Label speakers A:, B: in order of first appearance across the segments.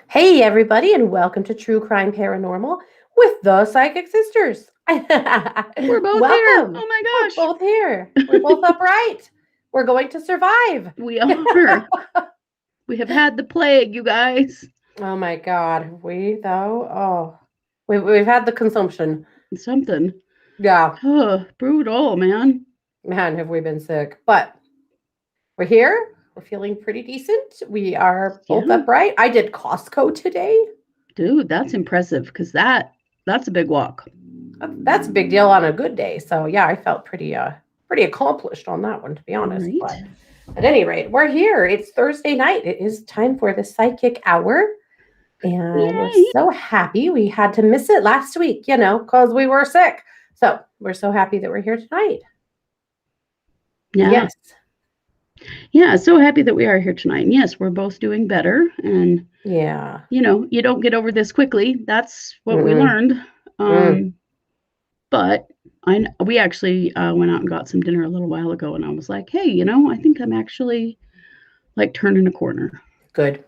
A: Hey, everybody, and welcome to True Crime Paranormal with the Psychic Sisters.
B: We're both here.
A: Welcome.
B: Oh my
A: We're
B: gosh.
A: both here. We're both upright. We're going to survive.
B: We are. We have had the plague, you guys.
A: Oh my God. We, though, we've had the consumption.
B: Something.
A: Yeah,
B: Brutal, man.
A: man, have we been sick. But we're here. We're feeling pretty decent. We are both
B: Yeah.
A: upright. I did Costco today.
B: Dude, that's impressive because that's a big walk.
A: That's a big deal on a good day. So yeah, I felt pretty accomplished on that one, to be honest.
B: Right?
A: But at any rate, we're here. It's Thursday night. It is time for the psychic hour. And we're
B: Yay.
A: so happy we had to miss it last week, because we were sick. So we're so happy that we're here tonight.
B: Yeah.
A: Yes.
B: Yeah, so happy that we are here tonight. And yes, we're both doing better. And,
A: Yeah.
B: you don't get over this quickly. That's what we
A: Mm-mm.
B: learned.
A: Mm.
B: But we actually went out and got some dinner a little while ago. And I was like, hey, I think I'm actually like turning a corner.
A: Good.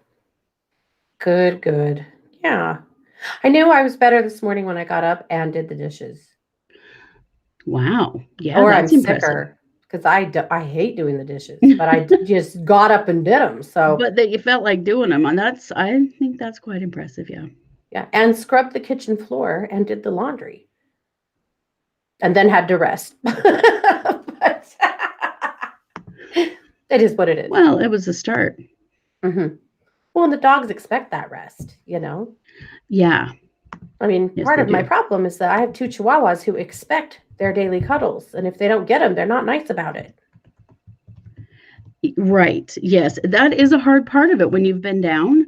A: Good, good. Yeah. I knew I was better this morning when I got up and did the dishes.
B: Wow. Yeah,
A: Or I'm
B: that's impressive.
A: sicker because I hate doing the dishes, but I just got up and did them. So
B: But that you felt like doing them, and I think that's quite impressive. Yeah.
A: yeah, and scrubbed the kitchen floor and did the laundry, and then had to rest. But it is what it is.
B: Well, it was a start.
A: Mm-hmm. Well, and the dogs expect that rest.
B: Yeah.
A: I mean,
B: Yes,
A: part
B: they
A: of my
B: do.
A: problem is that I have two Chihuahuas who expect their daily cuddles, and if they don't get them, they're not nice about it.
B: Right. Yes, that is a hard part of it. When you've been down,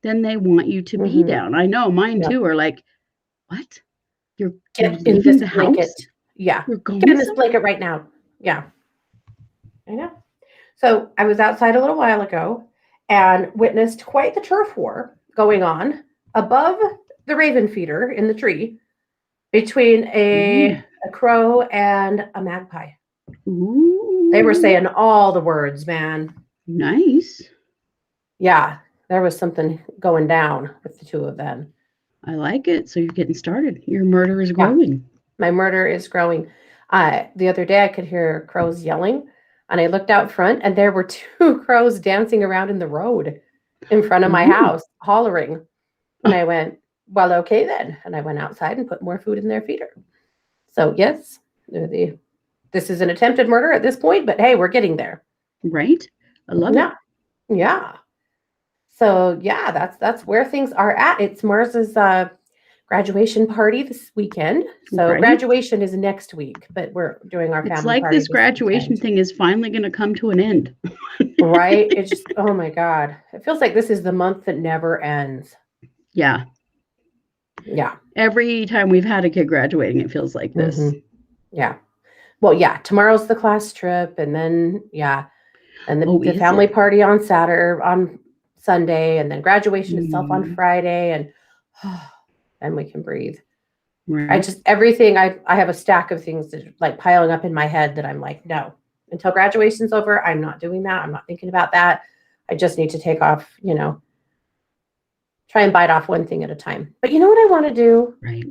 B: then they want you to be
A: Mm-hmm.
B: down. I know mine
A: Yep.
B: too are like, what? You're
A: Get in
B: leaving
A: this
B: the
A: blanket.
B: house?
A: Yeah,
B: You're
A: get
B: going
A: in this
B: somewhere?
A: blanket right now. Yeah, I know. So I was outside a little while ago and witnessed quite the turf war going on above the raven feeder in the tree between
B: Ooh.
A: a crow and a magpie. They were
B: Ooh.
A: saying all the words, man.
B: Nice.
A: Yeah, there was something going down with the two of them.
B: I like it. So you're getting started. Your murder is
A: Yeah,
B: growing.
A: my murder is growing. The other day I could hear crows yelling, and I looked out front, and there were two crows dancing around in the road in front of my
B: Ooh.
A: house, hollering. And I went, well, okay then. And I went outside and put more food in their feeder. So yes, this is an attempted murder at this point, but hey, we're getting there.
B: Right? I love
A: Yeah,
B: it.
A: yeah. So yeah, that's where things are at. It's Mars's graduation party this weekend. So
B: Right?
A: graduation is next week, but we're doing our
B: It's
A: family
B: like
A: party
B: this
A: this
B: graduation
A: weekend.
B: thing is finally going to come to an end.
A: Right? It's just, oh my God. It feels like this is the month that never ends.
B: Yeah.
A: Yeah.
B: Every time we've had a kid graduating, it feels like this.
A: Hmm. Yeah. Well, yeah, tomorrow's the class trip, and then yeah, and
B: Oh,
A: the
B: is
A: family
B: it?
A: party on Saturday, on Sunday, and then graduation itself on
B: Mm,
A: Friday, and then we can breathe. I
B: right.
A: just everything I have a stack of things that like piling up in my head that I'm like, no, until graduation's over, I'm not doing that. I'm not thinking about that. I just need to take off, try and bite off one thing at a time. But you know what I want to do?
B: Right.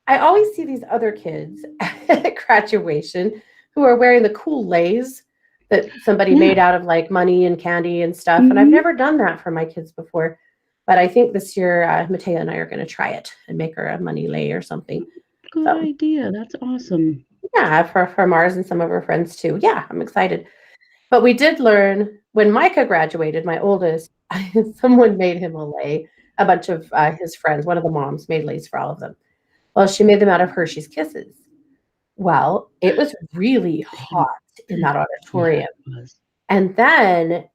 A: I always see these other kids at graduation who are wearing the cool lays that somebody
B: Yeah.
A: made out of like money and candy and stuff. And I've
B: Hmm.
A: never done that for my kids before. But I think this year, Matea and I are going to try it and make her a money lay or something.
B: Good
A: So
B: idea. That's awesome.
A: yeah, for Mars and some of her friends too. Yeah, I'm excited. But we did learn when Micah graduated, my oldest, someone made him a lay. A bunch of his friends, one of the moms made lays for all of them. Well, she made them out of Hershey's Kisses. Well, it was really hot in that
B: Yeah,
A: auditorium.
B: it was.
A: And then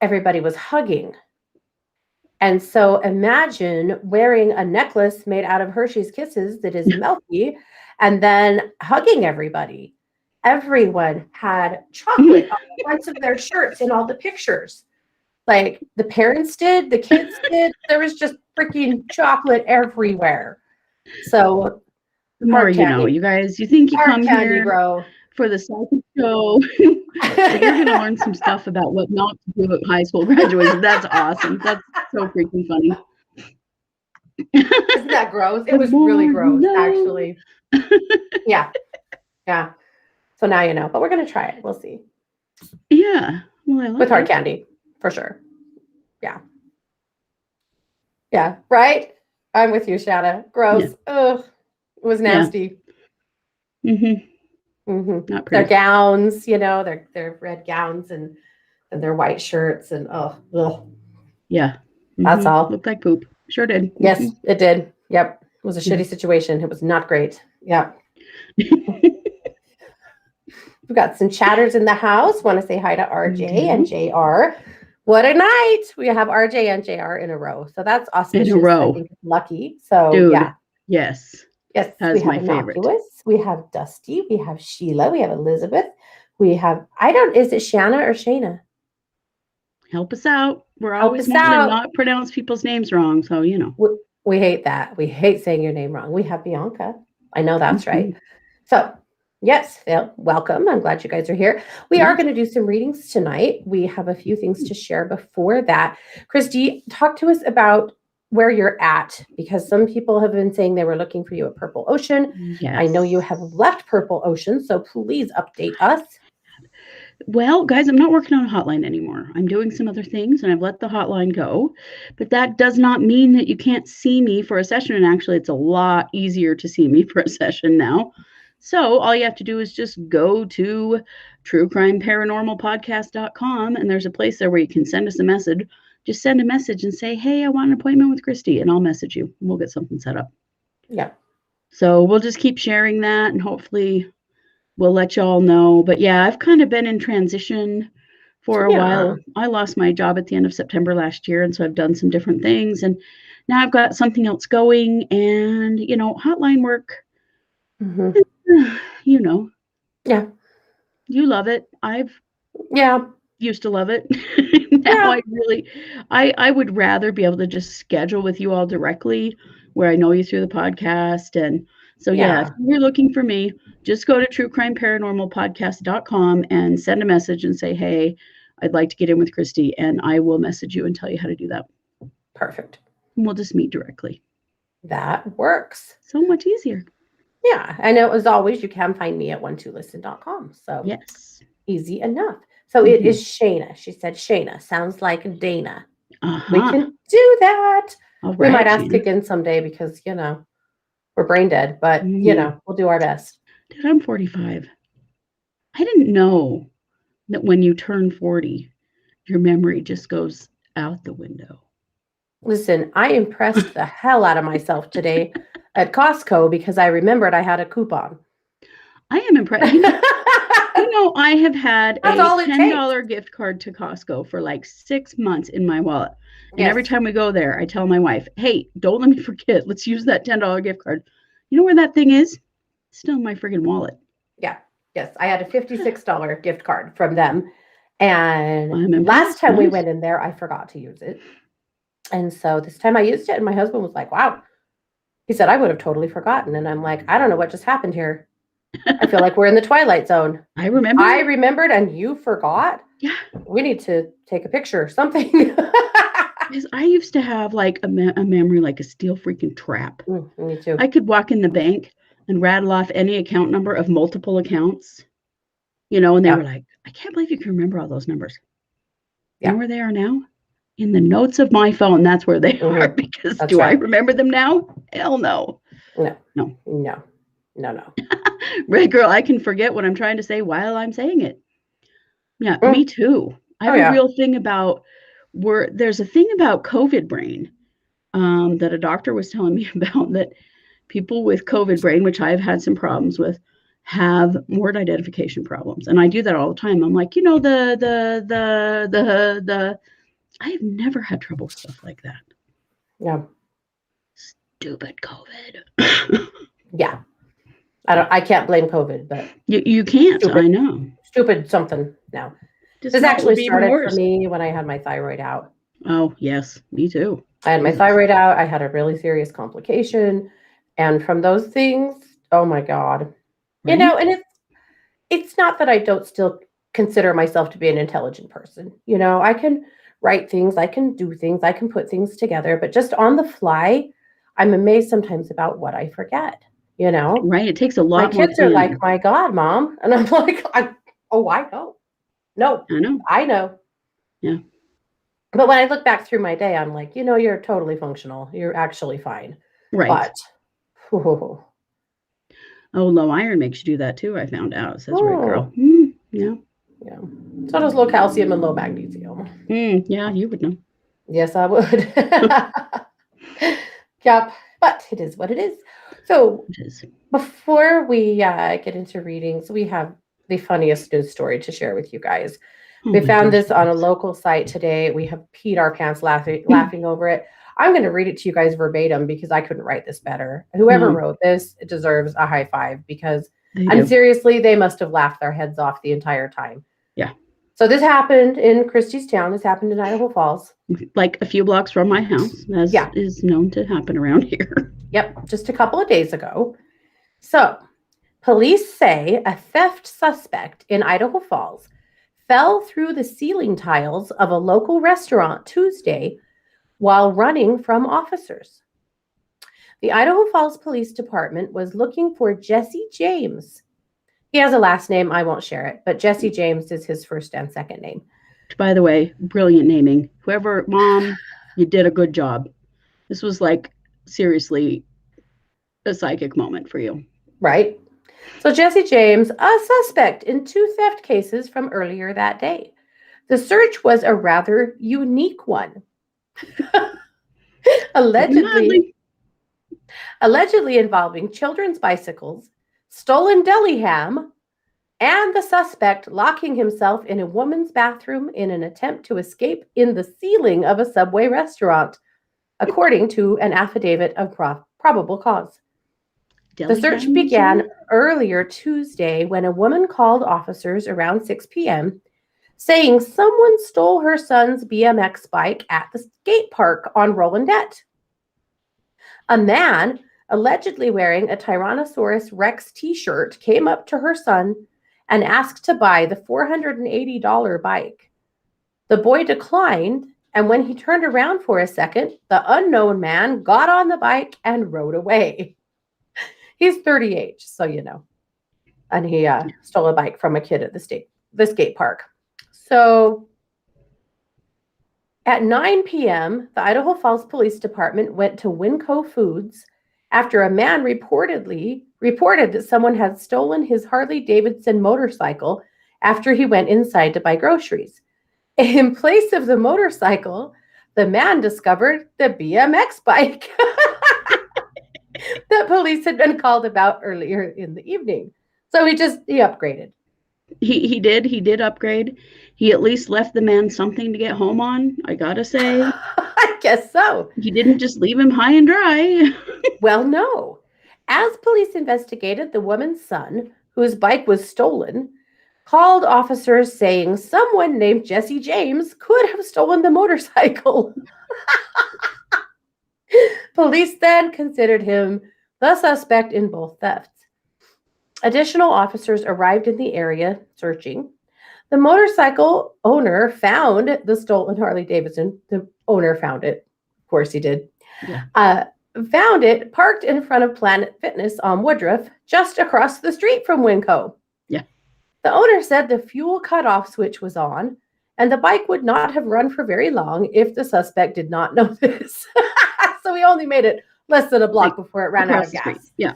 A: everybody was hugging. And so imagine wearing a necklace made out of Hershey's Kisses that is milky and then hugging everybody. Everyone had chocolate on the fronts of their shirts in all the pictures. Like the parents did, the kids did. There was just freaking chocolate everywhere. So
B: The more
A: hard
B: you know,
A: candy,
B: you guys. You think you
A: hard
B: come
A: candy,
B: here
A: bro.
B: for the second show. So you're going to learn some stuff about what not to do at high school graduation. That's awesome. That's so freaking funny.
A: Isn't that gross? It
B: The
A: was
B: more
A: really
B: you
A: gross,
B: know.
A: actually. Yeah. Yeah. So now you know, but we're going to try it. We'll see.
B: Yeah. Well, I like
A: With hard
B: it.
A: candy, for sure. Yeah. Yeah. Right? I'm with you, Shanna. Gross. Ugh. It was nasty.
B: Mm-hmm.
A: Mm-hmm.
B: Not
A: Their
B: pretty.
A: gowns, their red gowns and their white shirts and ugh.
B: Yeah.
A: That's all.
B: Looked like poop. Sure did.
A: Yes, it did. Yep. It was a
B: Yeah.
A: shitty situation. It was not great. Yep. We've got some chatters in the house. Want to say hi to RJ and JR. What a night. We have RJ and JR in a row. So that's auspicious.
B: In a row.
A: I think it's lucky. So
B: Dude,
A: yeah.
B: Yes.
A: Yes.
B: That's
A: we have
B: my favorite.
A: Innocuous. We have Dusty. We have Sheila. We have Elizabeth. We have, is it Shanna or Shayna?
B: Help us out. We're
A: Help
B: always
A: us
B: wanting
A: out.
B: to not pronounce people's names wrong. So,
A: We hate that. We hate saying your name wrong. We have Bianca. I know that's right. So, yes, Phil, welcome. I'm glad you guys are here. We are going to do some readings tonight. We have a few things to share before that. Christy, talk to us about where you're at, because some people have been saying they were looking for you at Purple Ocean.
B: Yes.
A: I know you have left Purple Ocean, so please update us.
B: Well, guys, I'm not working on a hotline anymore. I'm doing some other things and I've let the hotline go, but that does not mean that you can't see me for a session. And actually, it's a lot easier to see me for a session now. So all you have to do is just go to truecrimeparanormalpodcast.com and there's a place there where you can send us a message. Just send a message and say, hey, I want an appointment with Christy, and I'll message you. We'll get something set up.
A: Yeah.
B: So we'll just keep sharing that and hopefully we'll let y'all know. But yeah, I've kind of been in transition for a while. I lost my job at the end of September last year. And so I've done some different things. And now I've got something else going. And, hotline work,
A: Mm-hmm.
B: Yeah. You love it. Used to love it. Now I would rather be able to just schedule with you all directly where I know you through the podcast. And so, if you're looking for me, just go to truecrimeparanormalpodcast.com and send a message and say, hey, I'd like to get in with Christy, and I will message you and tell you how to do that.
A: Perfect.
B: And we'll just meet directly.
A: That works.
B: So much easier.
A: Yeah. And as always, you can find me at 12listen.com. So
B: yes,
A: easy enough. So it is Shayna. She said Shayna. Sounds like Dana. We can do that.
B: All right,
A: we might ask again someday because, we're brain dead, but, we'll do our best.
B: Dude, I'm 45. I didn't know that when you turn 40, your memory just goes out the window.
A: Listen, I impressed the hell out of myself today at Costco because I remembered I had a coupon.
B: I am impressed. I have had a $10 gift card to Costco for like 6 months in my wallet. And every time we go there, I tell my wife, hey, don't let me forget. Let's use that $10 gift card. You know where that thing is? It's still in my friggin' wallet.
A: Yeah. Yes. I had a $56 gift card from them. And last time we went in there, I forgot to use it. And so this time I used it and my husband was like, wow. He said, I would have totally forgotten. And I'm like, I don't know what just happened here. I feel like we're in the Twilight Zone.
B: I
A: remembered and you forgot?
B: Yeah.
A: We need to take a picture or something.
B: Because I used to have like a memory like a steel freaking trap.
A: Me too.
B: I could walk in the bank and rattle off any account number of multiple accounts, and they were like, I can't believe you can remember all those numbers. You know where they are now? In the notes of my phone. That's where they are, because I remember them now? Hell no.
A: No.
B: Right, girl, I can forget what I'm trying to say while I'm saying it. Yeah, me too. I have a real thing about there's a thing about COVID brain that a doctor was telling me about, that people with COVID brain, which I've had some problems with, have word identification problems. And I do that all the time. I'm like, I have never had trouble with stuff like that.
A: Yeah.
B: Stupid COVID.
A: Yeah. I can't blame COVID, but
B: you can't. Stupid, I know.
A: Stupid something now. This actually started for me when I had my thyroid out.
B: Oh, yes. Me too.
A: I had my thyroid out. I had a really serious complication. And from those things, oh my God. Right? And it's not that I don't still consider myself to be an intelligent person. I can write things, I can do things, I can put things together, but just on the fly, I'm amazed sometimes about what I forget, you know?
B: Right, it takes a
A: My
B: lot more
A: kids are like,
B: planning.
A: "My God, mom." And I'm like, "Oh, I know. No,
B: I know.
A: I know."
B: Yeah.
A: But when I look back through my day, I'm like, you're totally functional. You're actually fine.
B: Right.
A: But, oh,
B: Oh, low iron makes you do that too, I found out, says Rig Girl.
A: oh,
B: Yeah.
A: yeah. So does low calcium and low magnesium.
B: Yeah, you would know.
A: Yes, I would. Yep. But it is what it is. So
B: It is.
A: before we get into readings, we have the funniest news story to share with you guys.
B: Oh
A: We
B: my
A: found
B: gosh,
A: this on a
B: yes.
A: local site today. We have peed our pants laughing over it. I'm going to read it to you guys verbatim because I couldn't write this better. Whoever
B: No,
A: wrote this deserves a high five because,
B: they
A: and
B: do.
A: seriously, they must have laughed their heads off the entire time.
B: Yeah.
A: So this happened in Christie's Town. This happened in Idaho Falls.
B: Like a few blocks from my house, as
A: Yeah.
B: is known to happen around here.
A: Yep. Just a couple of days ago. So police say a theft suspect in Idaho Falls fell through the ceiling tiles of a local restaurant Tuesday while running from officers. The Idaho Falls Police Department was looking for Jesse James. He has a last name, I won't share it, but Jesse James is his first and second name.
B: By the way, brilliant naming. Whoever, Mom, you did a good job. This was like seriously a psychic moment for you.
A: Right? So Jesse James, a suspect in 2 theft cases from earlier that day. The search was a rather unique one. allegedly involving children's bicycles, stolen deli ham, and the suspect locking himself in a woman's bathroom in an attempt to escape in the ceiling of a Subway restaurant, according to an affidavit of probable cause. The search began earlier Tuesday when a woman called officers around 6 p.m. saying someone stole her son's BMX bike at the skate park on Rolandette. A man, allegedly wearing a Tyrannosaurus Rex t-shirt, came up to her son and asked to buy the $480 bike. The boy declined, and when he turned around for a second, the unknown man got on the bike and rode away. He's 38, so you know. And he stole a bike from a kid at the skate park. So at 9 p.m., the Idaho Falls Police Department went to Winco Foods after a man reported that someone had stolen his Harley-Davidson motorcycle after he went inside to buy groceries. In place of the motorcycle, the man discovered the BMX bike that police had been called about earlier in the evening. So he upgraded.
B: He did upgrade. He at least left the man something to get home on, I gotta say.
A: I guess so.
B: He didn't just leave him high and dry.
A: Well, no. As police investigated, the woman's son, whose bike was stolen, called officers saying someone named Jesse James could have stolen the motorcycle. Police then considered him the suspect in both thefts. Additional officers arrived in the area searching. The motorcycle owner found the stolen Harley-Davidson. The owner found it. Of course he did.
B: Yeah.
A: Found it parked in front of Planet Fitness on Woodruff, just across the street from Winco.
B: Yeah.
A: The owner said the fuel cutoff switch was on, and the bike would not have run for very long if the suspect did not know this. So he only made it less than a block before it ran out of gas.
B: Street. Yeah.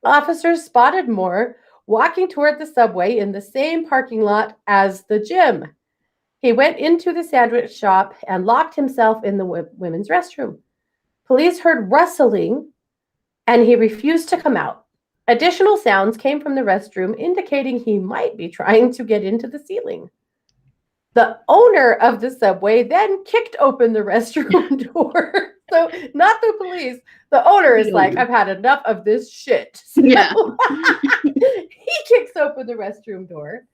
A: Officers spotted Moore walking toward the Subway in the same parking lot as the gym. He went into the sandwich shop and locked himself in the women's restroom. Police heard rustling, and he refused to come out. Additional sounds came from the restroom, indicating he might be trying to get into the ceiling. The owner of the Subway then kicked open the restroom door. So not the police. The owner is like, I've had enough of this shit. So
B: yeah.
A: he kicks open the restroom door.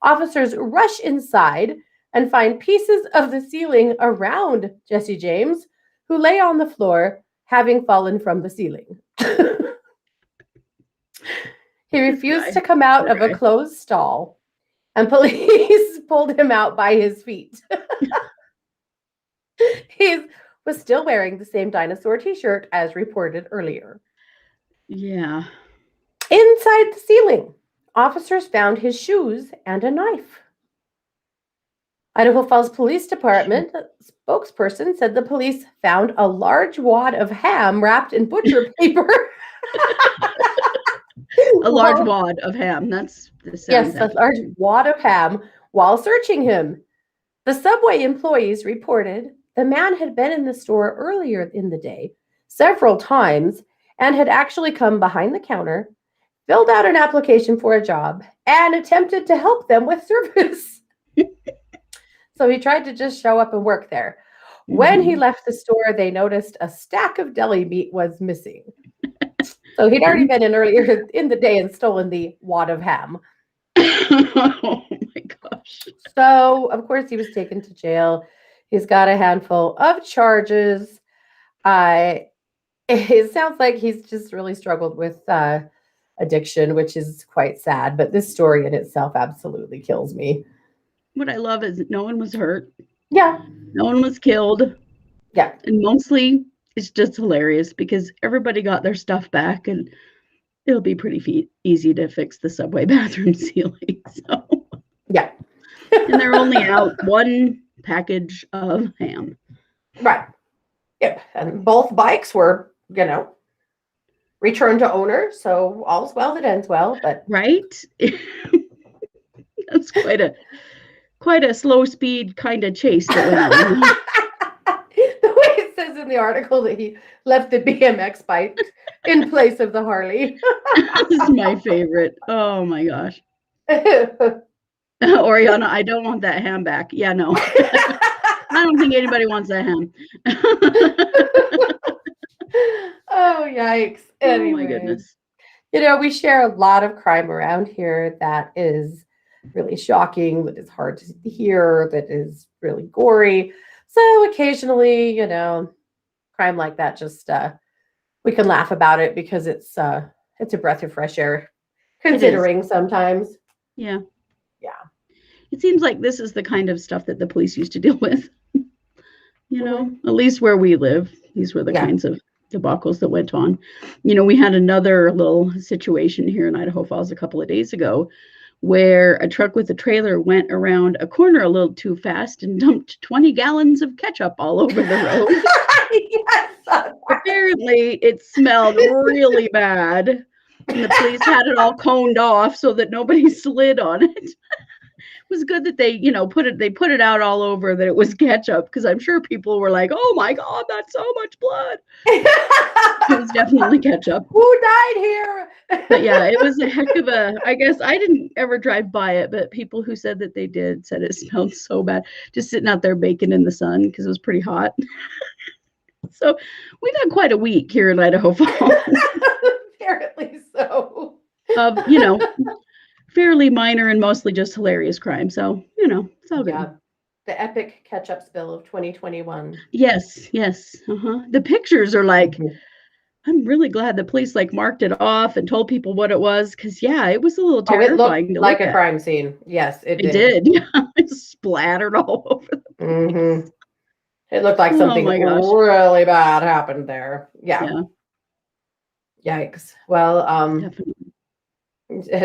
A: Officers rush inside and find pieces of the ceiling around Jesse James, who lay on the floor, having fallen from the ceiling. He refused to come out of a
B: Okay.
A: closed stall, and police pulled him out by his feet. He was still wearing the same dinosaur t-shirt as reported earlier.
B: Yeah.
A: Inside the ceiling, officers found his shoes and a knife. Idaho Falls Police Department spokesperson said the police found a large wad of ham wrapped in butcher paper.
B: A large wad of ham. That's the sounds.
A: Yes, a large wad of ham while searching him. The Subway employees reported the man had been in the store earlier in the day several times and had actually come behind the counter, filled out an application for a job, and attempted to help them with service. So he tried to just show up and work there. When he left the store, they noticed a stack of deli meat was missing. So he'd already been in earlier in the day and stolen the wad of ham.
B: Oh my gosh.
A: So, of course, he was taken to jail. He's got a handful of charges. It sounds like he's just really struggled with addiction, which is quite sad. But this story in itself absolutely kills me.
B: What I love is no one was hurt.
A: Yeah.
B: No one was killed.
A: Yeah.
B: And mostly it's just hilarious because everybody got their stuff back and it'll be pretty easy to fix the subway bathroom ceiling. So
A: yeah.
B: And they're only out one package of ham.
A: Right. Yep. And both bikes were, returned to owner. So all's well that ends well. But
B: right. That's quite a slow speed kind of chase that went on.
A: The way it says in the article that he left the BMX bike in place of the Harley.
B: This is my favorite. Oh my gosh. Oriana, I don't want that ham back. Yeah, no. I don't think anybody wants that ham.
A: Oh, yikes. Anyway,
B: oh my goodness.
A: We share a lot of crime around here that is really shocking, that is hard to hear, that is really gory. So occasionally, crime like that, just we can laugh about it because it's a breath of fresh air, considering sometimes.
B: Yeah.
A: Yeah.
B: It seems like this is the kind of stuff that the police used to deal with. At least where we live, these were the kinds of debacles that went on. We had another little situation here in Idaho Falls a couple of days ago where a truck with a trailer went around a corner a little too fast and dumped 20 gallons of ketchup all over the road.
A: Yes.
B: Apparently, it smelled really bad. And the police had it all coned off so that nobody slid on it. It was good that they, put it out all over that it was ketchup, because I'm sure people were like, oh my God, that's so much blood. It was definitely ketchup.
A: Who died here?
B: But yeah, it was a heck of I guess I didn't ever drive by it, but people who said that they did said it smelled so bad, just sitting out there baking in the sun because it was pretty hot. So we've had quite a week here in Idaho Falls.
A: Apparently so.
B: Fairly minor and mostly just hilarious crime. So, it's all good. Yeah.
A: The epic ketchup spill of 2021.
B: Yes. The pictures are like, I'm really glad the police marked it off and told people what it was, because it was a little terrifying to
A: like
B: look
A: a crime scene. Yes, it
B: did. Yeah, it splattered all over the place.
A: It looked like something really bad happened there. Yeah. Yikes. Well,
B: definitely.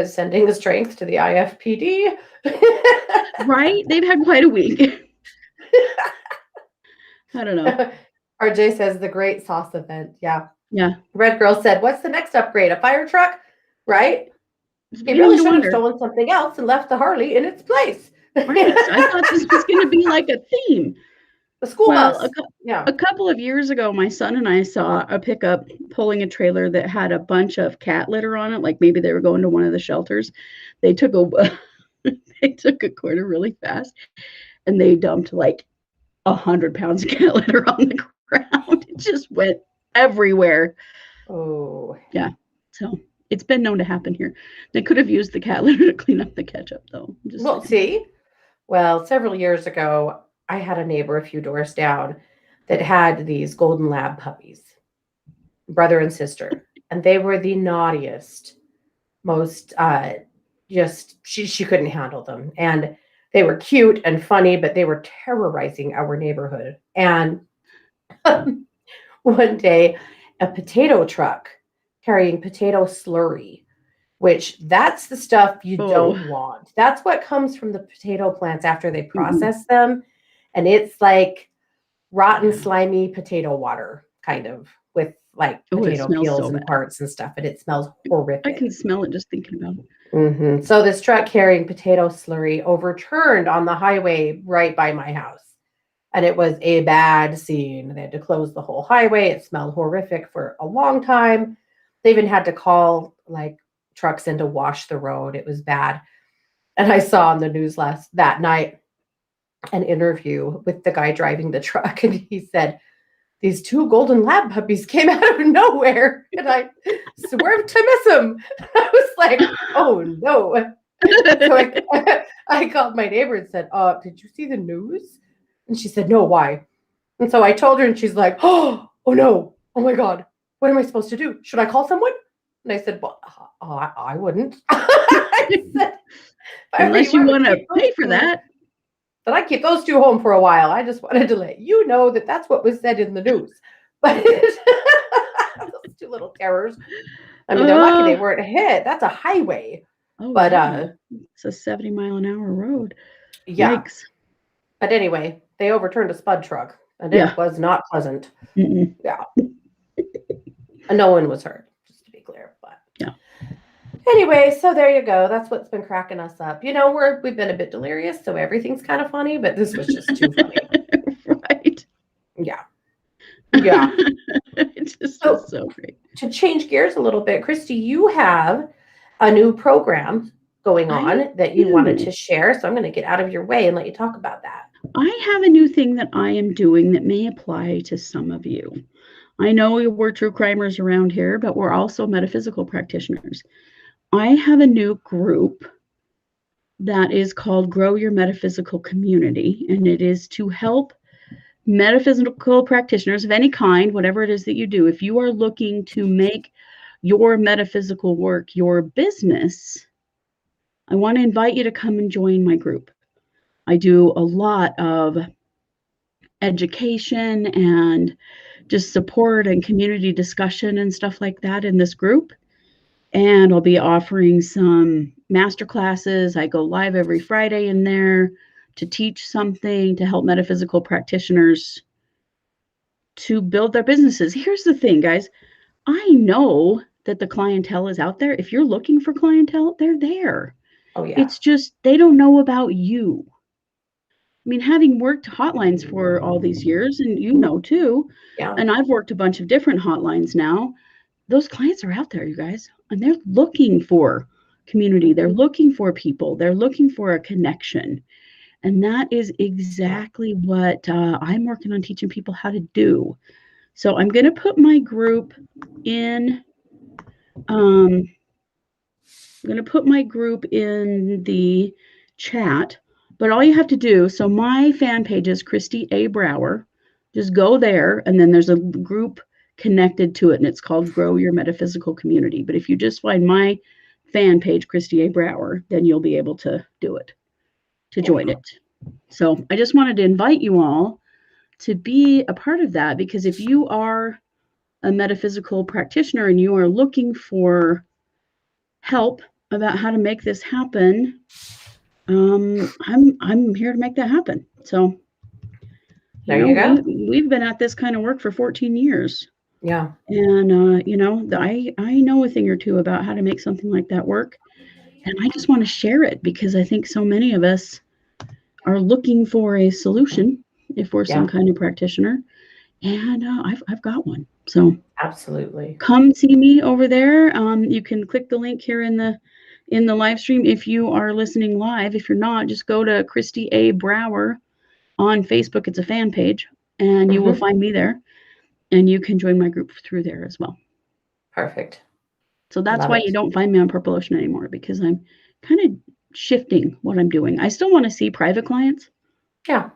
A: Sending the strength to the IFPD.
B: Right? They've had quite a week. I don't know.
A: RJ says the great sauce event. Yeah.
B: Yeah.
A: Red Girl said, what's the next upgrade? A fire truck? Right? He really should have stolen something else and left the Harley in its place.
B: Right. I thought this was going to be like a theme.
A: The school bus.
B: A couple of years ago, my son and I saw a pickup pulling a trailer that had a bunch of cat litter on it. Like maybe they were going to one of the shelters. They took a corner really fast, and they dumped 100 pounds of cat litter on the ground. It just went everywhere.
A: Oh,
B: yeah. So it's been known to happen here. They could have used the cat litter to clean up the ketchup, though.
A: Well, several years ago, I had a neighbor a few doors down that had these golden lab puppies, brother and sister, and they were the naughtiest. just she couldn't handle them. And they were cute and funny, but they were terrorizing our neighborhood. And one day, a potato truck carrying potato slurry, which that's the stuff you don't want. That's what comes from the potato plants after they process them. And it's like rotten, slimy potato water, kind of, with like potato peels and parts and stuff. And it smells horrific.
B: I can smell it just thinking about it.
A: So this truck carrying potato slurry overturned on the highway right by my house. And it was a bad scene. They had to close the whole highway. It smelled horrific for a long time. They even had to call like trucks in to wash the road. It was bad. And I saw on the news that night an interview with the guy driving the truck. And he said, these 2 golden lab puppies came out of nowhere. And I swerved to miss them. I was like, oh no. So I called my neighbor and said, did you see the news? And she said, no, why? And so I told her, and she's like, oh no, oh my God, what am I supposed to do? Should I call someone? And I said, well, I wouldn't. I said,
B: unless you want to pay for that.
A: But I keep those 2 home for a while. I just wanted to let you know that that's what was said in the news. But those 2 little terrors. I mean, they're lucky they weren't hit. That's a highway. But
B: it's a 70-mile-an-hour road.
A: Yeah. Yikes. But anyway, they overturned a spud truck, and it was not pleasant. Yeah. And no one was hurt, just to be clear. But anyway, so there you go. That's what's been cracking us up. You know, we've been a bit delirious, so everything's kind of funny, but this was just too funny.
B: Right.
A: Yeah. Yeah.
B: It's just so great.
A: To change gears a little bit, Christy, you have a new program going on that you wanted to share. So I'm going to get out of your way and let you talk about that.
B: I have a new thing that I am doing that may apply to some of you. I know we're true crimers around here, but we're also metaphysical practitioners. I have a new group that is called Grow Your Metaphysical Community, and it is to help metaphysical practitioners of any kind, whatever it is that you do. If you are looking to make your metaphysical work your business, I want to invite you to come and join my group. I do a lot of education and just support and community discussion and stuff like that in this group. And I'll be offering some master classes. I go live every Friday in there to teach something to help metaphysical practitioners to build their businesses. Here's the thing, guys. I know that the clientele is out there. If you're looking for clientele, they're there.
A: Oh, yeah.
B: It's just they don't know about you. I mean, having worked hotlines for all these years, and you know too, and I've worked a bunch of different hotlines now, those clients are out there, you guys, and they're looking for community. They're looking for people. They're looking for a connection. And that is exactly what I'm working on teaching people how to do. So I'm going to put my group in, I'm going to put my group in the chat, but all you have to do, so my fan page is Christy A. Brower. Just go there, and then there's a group connected to it, and it's called Grow Your Metaphysical Community. But if you just find my fan page, Christy A. Brower, then you'll be able to do it, to join it. So I just wanted to invite you all to be a part of that, because if you are a metaphysical practitioner and you are looking for help about how to make this happen, I'm here to make that happen. So
A: there you go.
B: We've been at this kind of work for 14 years.
A: Yeah.
B: And I know a thing or two about how to make something like that work. And I just want to share it because I think so many of us are looking for a solution if we're some kind of practitioner. And I've got one. So
A: absolutely.
B: Come see me over there. You can click the link here in the live stream if you are listening live. If you're not, just go to Christy A. Brower on Facebook. It's a fan page, and you will find me there, and you can join my group through there as well.
A: Perfect.
B: So that's why you don't find me on Purple Ocean anymore, because I'm kind of shifting what I'm doing. I still want to see private clients.
A: Yeah.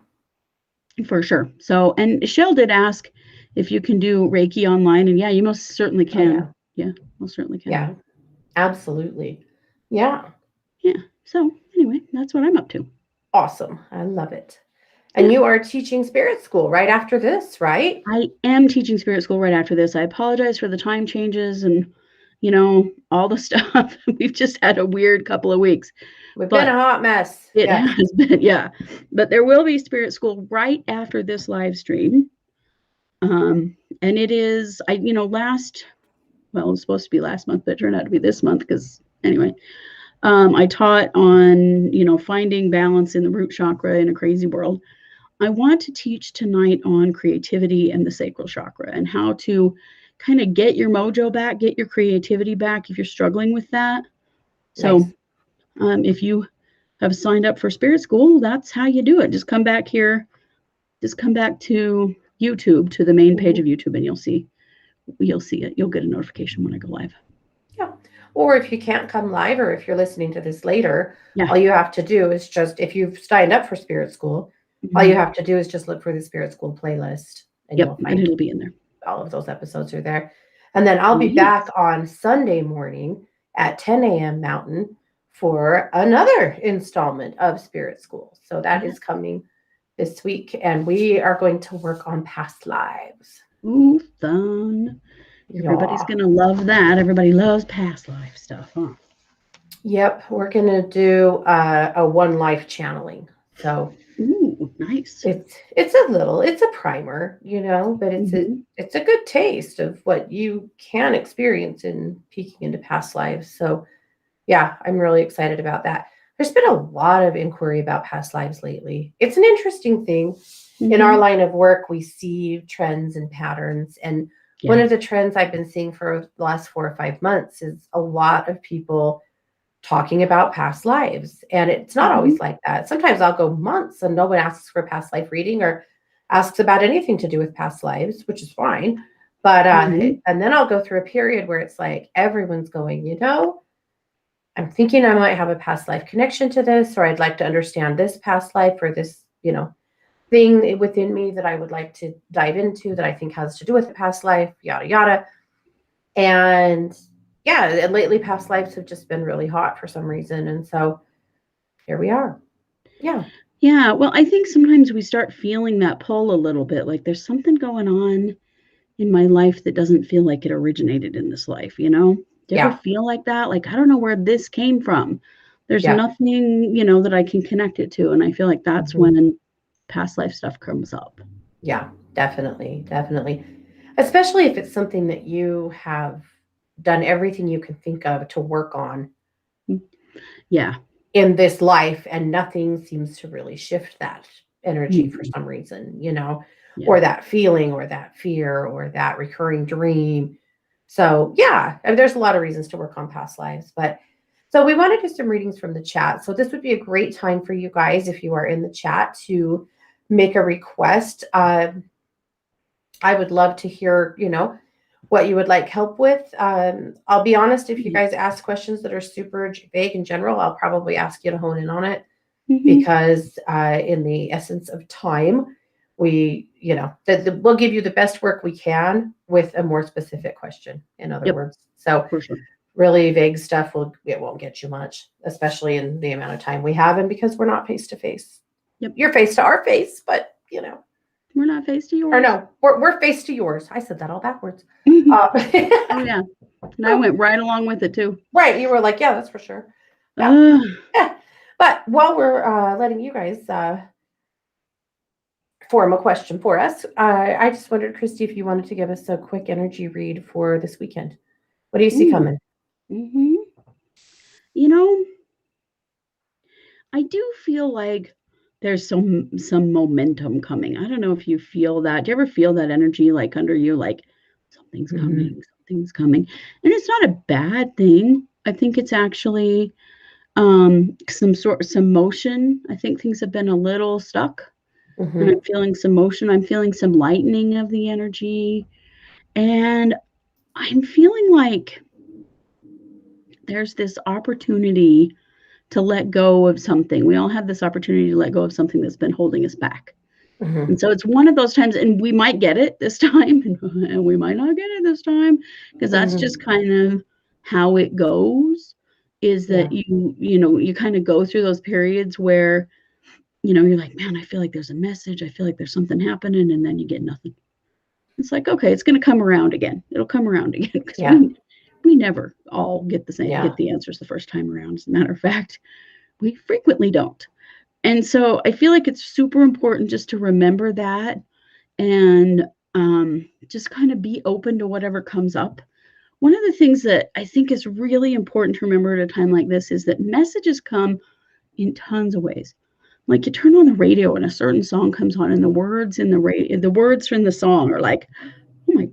B: For sure. So, and Shell did ask if you can do Reiki online, and yeah, you most certainly can.
A: Oh,
B: yeah, most certainly can.
A: Yeah. Absolutely. Yeah.
B: Yeah. So anyway, that's what I'm up to.
A: Awesome. I love it.
B: Yeah.
A: And you are teaching spirit school right after this, right?
B: I am teaching spirit school right after this. I apologize for the time changes and, all the stuff. We've just had a weird couple of weeks.
A: We've been a hot mess.
B: It
A: Yes.
B: has been, yeah. But there will be spirit school right after this live stream. And it is, it was supposed to be last month, but it turned out to be this month because anyway, I taught on, finding balance in the root chakra in a crazy world. I want to teach tonight on creativity and the sacral chakra and how to kind of get your mojo back, get your creativity back if you're struggling with that. So if you have signed up for spirit school, that's how you do it. Just come back here. Just come back to YouTube, to the main page of YouTube, and you'll see it. You'll get a notification when I go live.
A: Yeah. Or if you can't come live, or if you're listening to this later, all you have to do is just, if you've signed up for spirit school, all you have to do is just look for the spirit school playlist, and you'll find
B: it'll be in there.
A: All of those episodes are there. And then I'll be back on Sunday morning at 10 a.m. Mountain for another installment of spirit school. So that is coming this week, and we are going to work on past lives.
B: Ooh, fun. Everybody's going to love that. Everybody loves past life stuff, huh?
A: Yep. We're going to do a one life channeling. So
B: ooh, nice.
A: It's a primer, but it's a good taste of what you can experience in peeking into past lives. So yeah, I'm really excited about that. There's been a lot of inquiry about past lives lately. It's an interesting thing. In our line of work, we see trends and patterns. And one of the trends I've been seeing for the last 4 or 5 months is a lot of people talking about past lives. And it's not always like that. Sometimes I'll go months and no one asks for a past life reading or asks about anything to do with past lives, which is fine. But, and then I'll go through a period where it's like, everyone's going, I'm thinking I might have a past life connection to this, or I'd like to understand this past life, or this, thing within me that I would like to dive into that I think has to do with the past life, yada, yada. And and lately past lives have just been really hot for some reason. And so here we are. Yeah.
B: Yeah. Well, I think sometimes we start feeling that pull a little bit, like there's something going on in my life that doesn't feel like it originated in this life, Do you ever feel like that? Like, I don't know where this came from. There's nothing, that I can connect it to. And I feel like that's when past life stuff comes up.
A: Yeah, definitely. Definitely. Especially if it's something that you have done everything you can think of to work on.
B: Yeah.
A: In this life, and nothing seems to really shift that energy for some reason, or that feeling, or that fear, or that recurring dream. So there's a lot of reasons to work on past lives, but so we want to do some readings from the chat. So this would be a great time for you guys, if you are in the chat, to make a request. I would love to hear, what you would like help with. I'll be honest, if you guys ask questions that are super vague in general, I'll probably ask you to hone in on it, because in the essence of time, we, we'll give you the best work we can with a more specific question, in other words. So really vague stuff, it won't get you much, especially in the amount of time we have, and because we're not face to face. You're face to our face, but
B: we're not face to yours.
A: Or no, we're face to yours. I said that all backwards.
B: Oh yeah, and I went right along with it too.
A: Right, you were like, yeah, that's for sure. Yeah. But while we're letting you guys form a question for us, I just wondered, Christy, if you wanted to give us a quick energy read for this weekend. What do you see coming?
B: I do feel like there's some momentum coming. I don't know if you feel that. Do you ever feel that energy like under you, like something's coming, something's coming? And it's not a bad thing. I think it's actually some motion. I think things have been a little stuck. And I'm feeling some motion. I'm feeling some lightening of the energy. And I'm feeling like there's this opportunity to let go of something. We all have this opportunity to let go of something that's been holding us back. And so it's one of those times, and we might get it this time, and we might not get it this time, because that's just kind of how it goes is that you kind of go through those periods where, you're like, man, I feel like there's a message. I feel like there's something happening. And then you get nothing. It's like, okay, it's going to come around again. It'll come around again. Because we never all get the answers the first time around. As a matter of fact, we frequently don't. And so I feel like it's super important just to remember that and just kind of be open to whatever comes up. One of the things that I think is really important to remember at a time like this is that messages come in tons of ways. Like you turn on the radio and a certain song comes on and the words from the song are like, oh my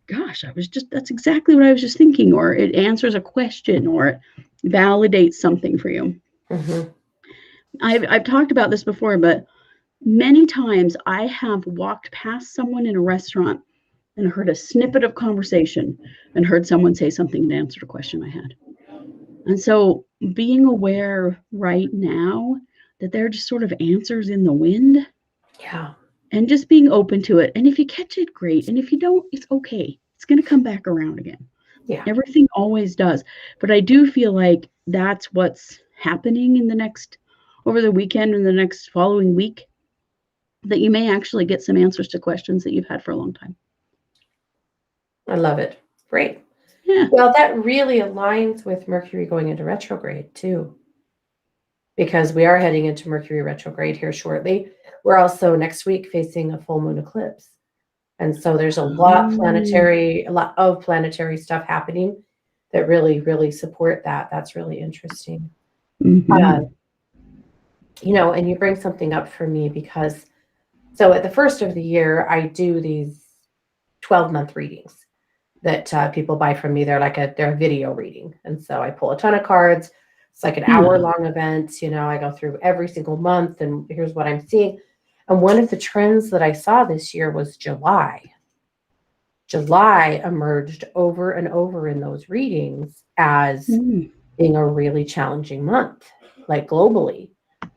B: gosh, that's exactly what I was just thinking. Or it answers a question or it validates something for you.
A: Mm-hmm.
B: I've talked about this before, but many times I have walked past someone in a restaurant and heard a snippet of conversation and heard someone say something and answered a question I had. And so being aware right now that there are just sort of answers in the wind.
A: Yeah.
B: And just being open to it. And if you catch it, great. And if you don't, it's okay. It's going to come back around again.
A: Yeah.
B: Everything always does. But I do feel like that's what's happening over the weekend and the next following week, that you may actually get some answers to questions that you've had for a long time.
A: I love it. Great.
B: Yeah.
A: Well, that really aligns with Mercury going into retrograde too, because we are heading into Mercury retrograde here shortly. We're also next week facing a full moon eclipse. And so there's a lot of planetary stuff happening that really, really support that. That's really interesting.
B: Mm-hmm.
A: And you bring something up for me because so at the first of the year, I do these 12-month readings that people buy from me. They're a video reading. And so I pull a ton of cards. It's like an hour-long event. I go through every single month and here's what I'm seeing. And one of the trends that I saw this year was July. July emerged over and over in those readings as being a really challenging month, like globally.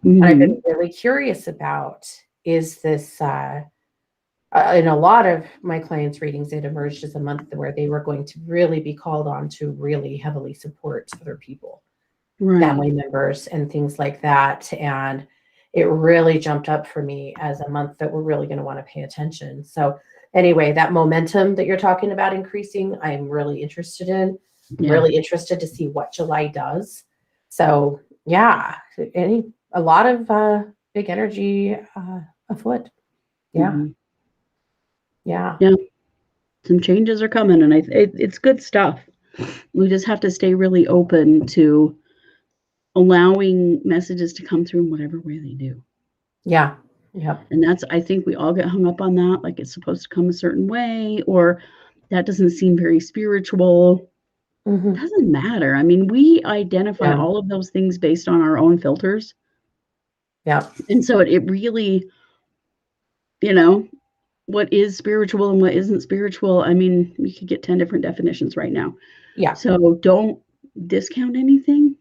A: And I've been really curious about, is this, in a lot of my clients' readings, it emerged as a month where they were going to really be called on to really heavily support other people, family members and things like that. And it really jumped up for me as a month that we're really going to want to pay attention. So anyway, that momentum that you're talking about increasing, I'm really interested in. Really interested to see what July does. So yeah, a lot of big energy afoot. Yeah. Yeah.
B: Some changes are coming, and it's good stuff. We just have to stay really open to allowing messages to come through in whatever way they do.
A: Yeah. Yep.
B: And I think we all get hung up on that, like it's supposed to come a certain way, or that doesn't seem very spiritual. Mm-hmm. It doesn't matter. I mean, we identify all of those things based on our own filters.
A: Yeah.
B: And so it really, what is spiritual and what isn't spiritual. I mean, we could get 10 different definitions right now.
A: Yeah.
B: So don't discount anything,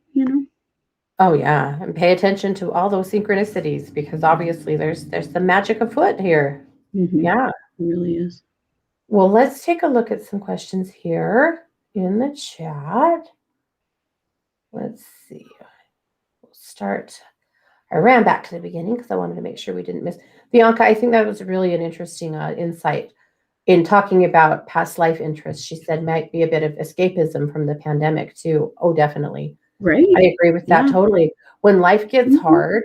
A: Oh yeah. And pay attention to all those synchronicities, because obviously there's the magic afoot here.
B: Mm-hmm.
A: Yeah.
B: It really is.
A: Well, let's take a look at some questions here in the chat. Let's see. We'll start. I ran back to the beginning because I wanted to make sure we didn't miss. Bianca, I think that was really an interesting insight in talking about past life interests. She said might be a bit of escapism from the pandemic too. Oh, definitely.
B: Right.
A: I agree with that totally. When life gets hard,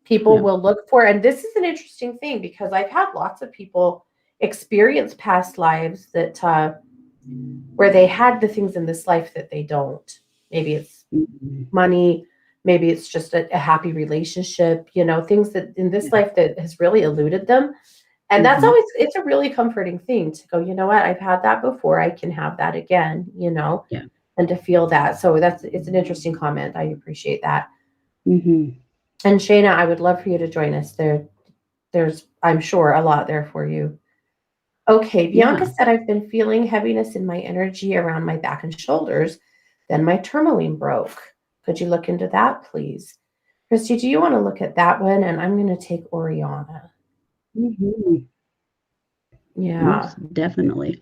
A: people will look for, and this is an interesting thing because I've had lots of people experience past lives that where they had the things in this life that they don't. Maybe it's money. Maybe it's just a happy relationship, things that in this life that has really eluded them. And that's always, it's a really comforting thing to go, you know what, I've had that before. I can have that again, and to feel that. So it's an interesting comment. I appreciate that.
B: Mm-hmm.
A: And Shayna, I would love for you to join us. There's, I'm sure, a lot there for you. Okay. Bianca said, I've been feeling heaviness in my energy around my back and shoulders. Then my tourmaline broke. Could you look into that, please? Christy, do you want to look at that one? And I'm going to take Oriana.
B: Mm-hmm.
A: Yeah.
B: Most definitely.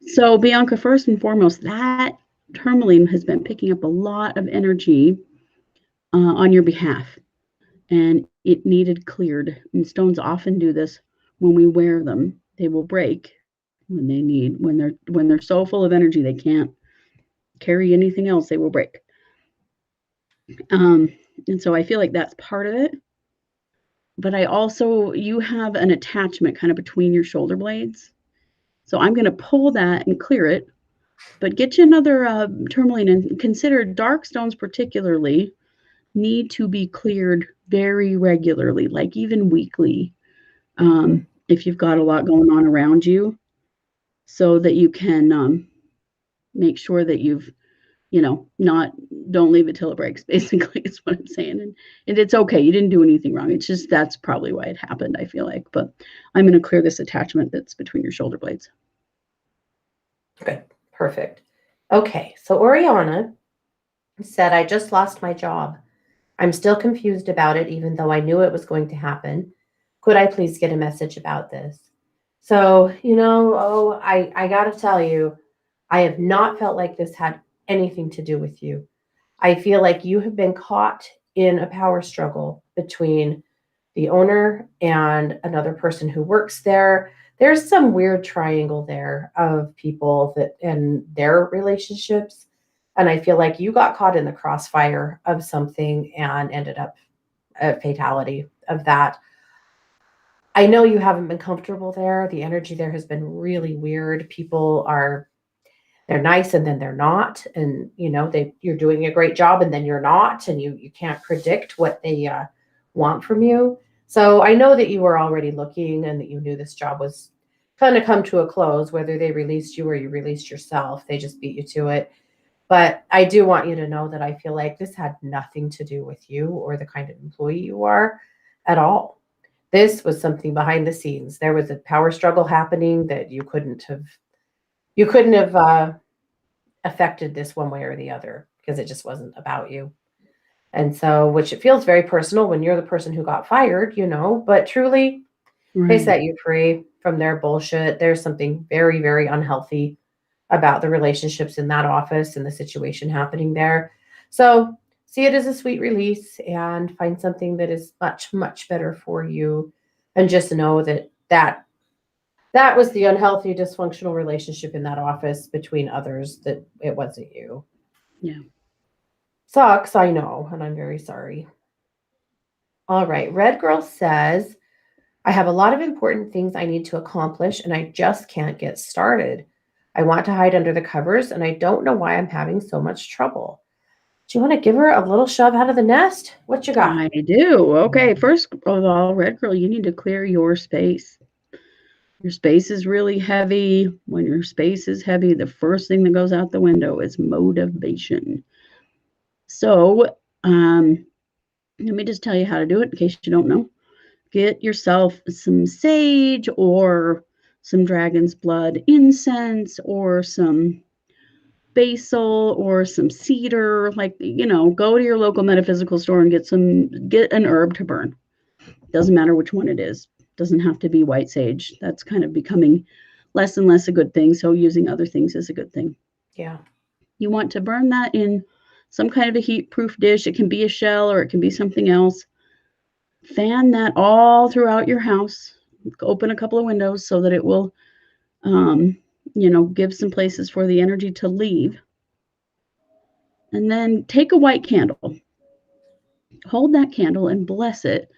B: So Bianca, first and foremost, that tourmaline has been picking up a lot of energy on your behalf, and it needed cleared. And stones often do this when we wear them. They will break when they're so full of energy they can't carry anything else. They will break. And so I feel like that's part of it. But you have an attachment kind of between your shoulder blades. So I'm going to pull that and clear it, but get you another tourmaline, and consider dark stones particularly need to be cleared very regularly, like even weekly, if you've got a lot going on around you, so that you can make sure that you've, don't leave it till it breaks, basically, is what I'm saying. And it's okay. You didn't do anything wrong. It's just that's probably why it happened, I feel like. But I'm going to clear this attachment that's between your shoulder blades.
A: Okay, perfect. Okay, so Oriana said, I just lost my job. I'm still confused about it, even though I knew it was going to happen. Could I please get a message about this? So, I got to tell you, I have not felt like this had anything to do with you. I feel like you have been caught in a power struggle between the owner and another person who works there. There's some weird triangle there of people and their relationships. And I feel like you got caught in the crossfire of something and ended up a fatality of that. I know you haven't been comfortable there. The energy there has been really weird. They're nice and then they're not. And, you're doing a great job and then you're not. And you can't predict what they want from you. So I know that you were already looking and that you knew this job was going to come to a close, whether they released you or you released yourself. They just beat you to it. But I do want you to know that I feel like this had nothing to do with you or the kind of employee you are at all. This was something behind the scenes. There was a power struggle happening that you couldn't have affected this one way or the other, because it just wasn't about you. And so, which it feels very personal when you're the person who got fired, but truly, They set you free from their bullshit. There's something very, very unhealthy about the relationships in that office and the situation happening there. So see it as a sweet release and find something that is much, much better for you. And just know that was the unhealthy, dysfunctional relationship in that office between others, that it wasn't you.
B: Yeah.
A: Sucks, I know, and I'm very sorry. All right. Red Girl says, I have a lot of important things I need to accomplish, and I just can't get started. I want to hide under the covers, and I don't know why I'm having so much trouble. Do you want to give her a little shove out of the nest? What you got?
B: I do. Okay. First of all, Red Girl, you need to clear your space. Your space is really heavy. When your space is heavy, the first thing that goes out the window is motivation. So, let me just tell you how to do it in case you don't know. Get yourself some sage or some dragon's blood incense or some basil or some cedar. Go to your local metaphysical store and get an herb to burn. Doesn't matter which one it is. Doesn't have to be white sage. That's kind of becoming less and less a good thing. So using other things is a good thing.
A: Yeah.
B: You want to burn that in some kind of a heat-proof dish. It can be a shell or it can be something else. Fan that all throughout your house. Open a couple of windows so that it will, give some places for the energy to leave. And then take a white candle. Hold that candle and bless it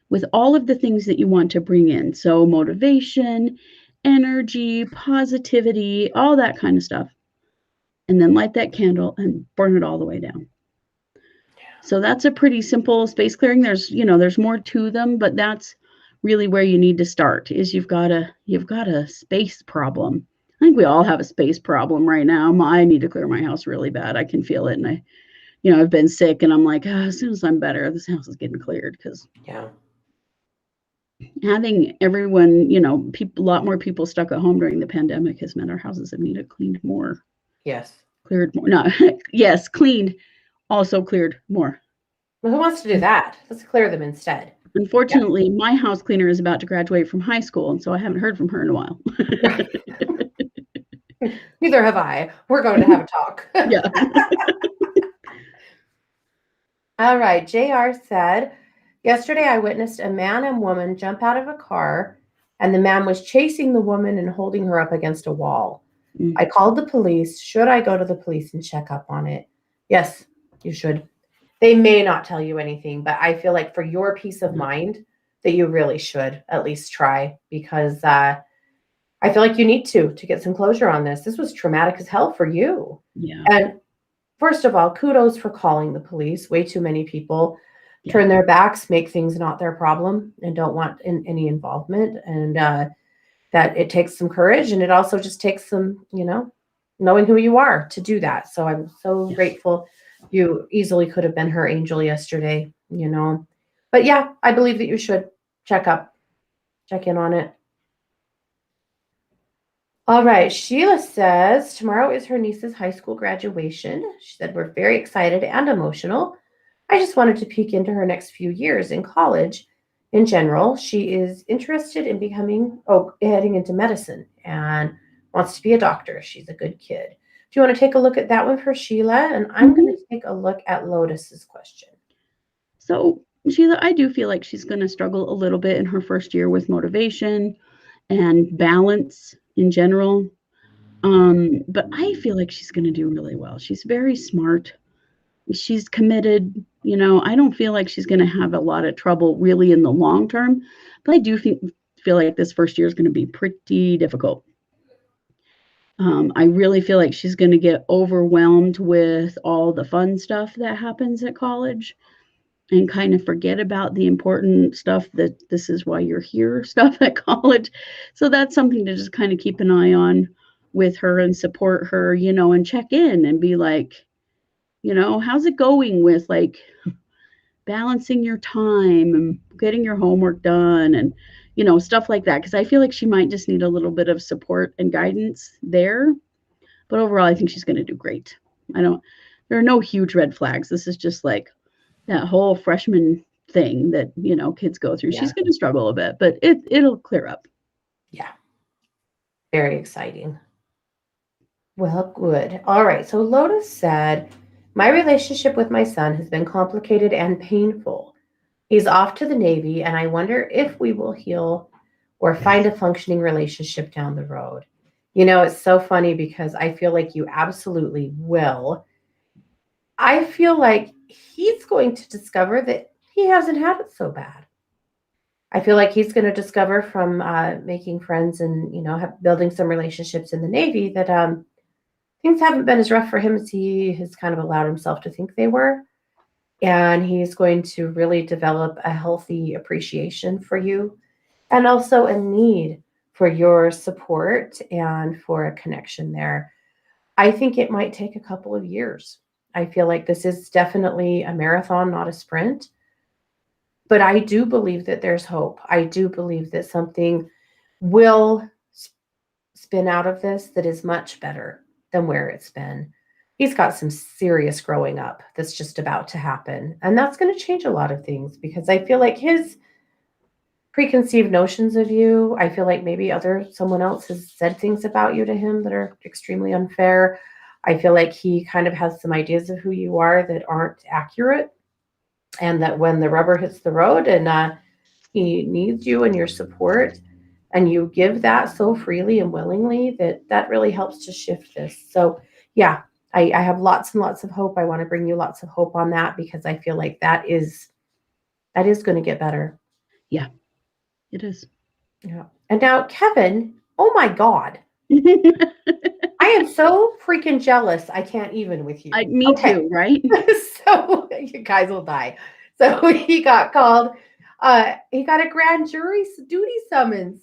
B: with all of the things that you want to bring in. So motivation, energy, positivity, all that kind of stuff. And then light that candle and burn it all the way down. So that's a pretty simple space clearing. There's more to them, but that's really where you need to start. Is you've got a space problem. I think we all have a space problem right now. I need to clear my house really bad. I can feel it, and I've been sick, and I'm like, as soon as I'm better, this house is getting cleared, because having everyone, a lot more people stuck at home during the pandemic has meant our houses have needed cleaned more.
A: Yes.
B: Cleared more. No, yes, cleaned. Also cleared more.
A: Well, who wants to do that? Let's clear them instead.
B: Unfortunately, my house cleaner is about to graduate from high school, and so I haven't heard from her in a while.
A: Neither have I. We're going to have a talk.
B: Yeah.
A: All right. JR said, yesterday I witnessed a man and woman jump out of a car, and the man was chasing the woman and holding her up against a wall. I called the police. Should I go to the police and check up on it? Yes, you should. They may not tell you anything, but I feel like for your peace of mind that you really should at least try, because I feel like you need to get some closure on this. This was traumatic as hell for you.
B: Yeah.
A: And first of all, kudos for calling the police. Way too many people turn their backs, make things not their problem, and don't want any involvement. And that it takes some courage, and it also just takes some, knowing who you are to do that. So I'm so grateful. You easily could have been her angel yesterday, But yeah, I believe that you should check in on it. All right. Sheila says tomorrow is her niece's high school graduation. She said, we're very excited and emotional. I just wanted to peek into her next few years in college. In general, she is interested in heading into medicine and wants to be a doctor. She's a good kid. Do you want to take a look at that one for Sheila? And I'm going to take a look at Lotus's question.
B: So, Sheila, I do feel like she's going to struggle a little bit in her first year with motivation and balance in general. But I feel like she's going to do really well. She's very smart. She's committed. I don't feel like she's going to have a lot of trouble really in the long term, but I do feel like this first year is going to be pretty difficult. I really feel like she's going to get overwhelmed with all the fun stuff that happens at college and kind of forget about the important stuff, that this is why you're here stuff at college. So that's something to just kind of keep an eye on with her and support her, and check in and be like, how's it going with like balancing your time and getting your homework done and, stuff like that. Because I feel like she might just need a little bit of support and guidance there. But overall, I think she's going to do great. There are no huge red flags. This is just like that whole freshman thing that, kids go through. Yeah. She's going to struggle a bit, but it'll clear up.
A: Yeah. Very exciting. Well, good. All right. So Lotus said, my relationship with my son has been complicated and painful. He's off to the Navy, and I wonder if we will heal or find a functioning relationship down the road. It's so funny because I feel like you absolutely will. I feel like he's going to discover that he hasn't had it so bad. I feel like he's going to discover from making friends and, building some relationships in the Navy that things haven't been as rough for him as he has kind of allowed himself to think they were. And he's going to really develop a healthy appreciation for you and also a need for your support and for a connection there. I think it might take a couple of years. I feel like this is definitely a marathon, not a sprint. But I do believe that there's hope. I do believe that something will spin out of this that is much better than where it's been. He's got some serious growing up that's just about to happen. And that's going to change a lot of things because I feel like his preconceived notions of you, I feel like maybe someone else has said things about you to him that are extremely unfair. I feel like he kind of has some ideas of who you are that aren't accurate. And that when the rubber hits the road and he needs you and your support, and you give that so freely and willingly, that really helps to shift this. So yeah, I have lots and lots of hope. I want to bring you lots of hope on that because I feel like that is going to get better.
B: Yeah, it is.
A: Yeah. And now Kevin, oh my God. I am so freaking jealous. I can't even with you.
B: Me too, right?
A: So you guys will die. So he got called. He got a grand jury duty summons.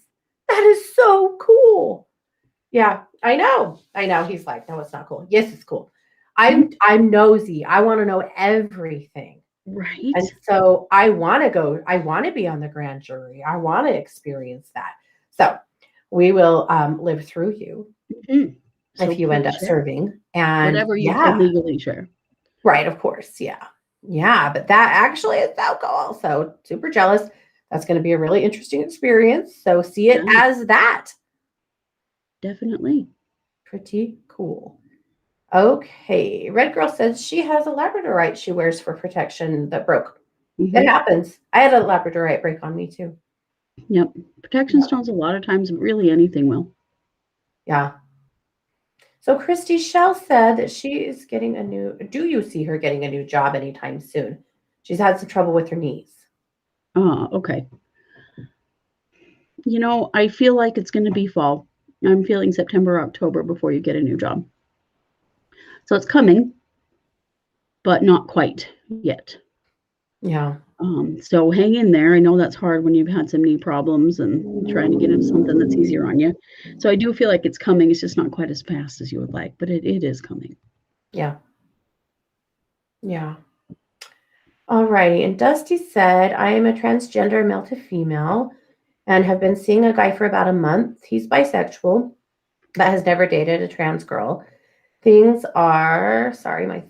A: That is so cool. Yeah, I know. He's like, no, it's not cool. Yes, it's cool. I'm nosy. I want to know everything.
B: Right.
A: And so I want to go. I want to be on the grand jury. I want to experience that. So we will live through you if you end up serving. And
B: whatever you can legally share.
A: Right, of course. Yeah. Yeah, but that actually is alcohol. So super jealous. That's going to be a really interesting experience. So see it as that.
B: Definitely.
A: Pretty cool. Okay. Red Girl says she has a Labradorite she wears for protection that broke. It
B: Mm-hmm.
A: happens. I had a Labradorite break on me too.
B: Yep. Protection
A: Yeah.
B: stones, a lot of times, really anything will.
A: Yeah. So Christy Shell said that she is getting a new. Do you see her getting a new job anytime soon? She's had some trouble with her knees.
B: Okay. I feel like it's going to be fall. I'm feeling September, October before you get a new job. So it's coming, but not quite yet.
A: Yeah.
B: So hang in there. I know that's hard when you've had some knee problems and trying to get into something that's easier on you. So I do feel like it's coming. It's just not quite as fast as you would like, but it is coming.
A: Yeah. Yeah. All righty. And Dusty said, I am a transgender male to female and have been seeing a guy for about a month. He's bisexual, but has never dated a trans girl. Things are, sorry, my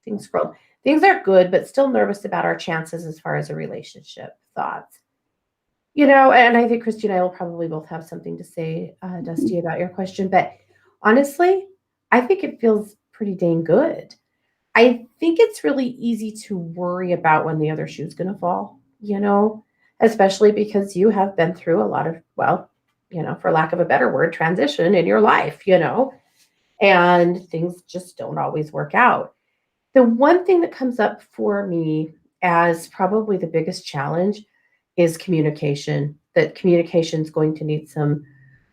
A: thing scrolled. Things are good, but still nervous about our chances as far as a relationship. Thoughts? And I think Christy and I will probably both have something to say, Dusty, about your question. But honestly, I think it feels pretty dang good. I think it's really easy to worry about when the other shoe's going to fall, especially because you have been through a lot of, well, for lack of a better word, transition in your life, and things just don't always work out. The one thing that comes up for me as probably the biggest challenge is communication. That communication is going to need some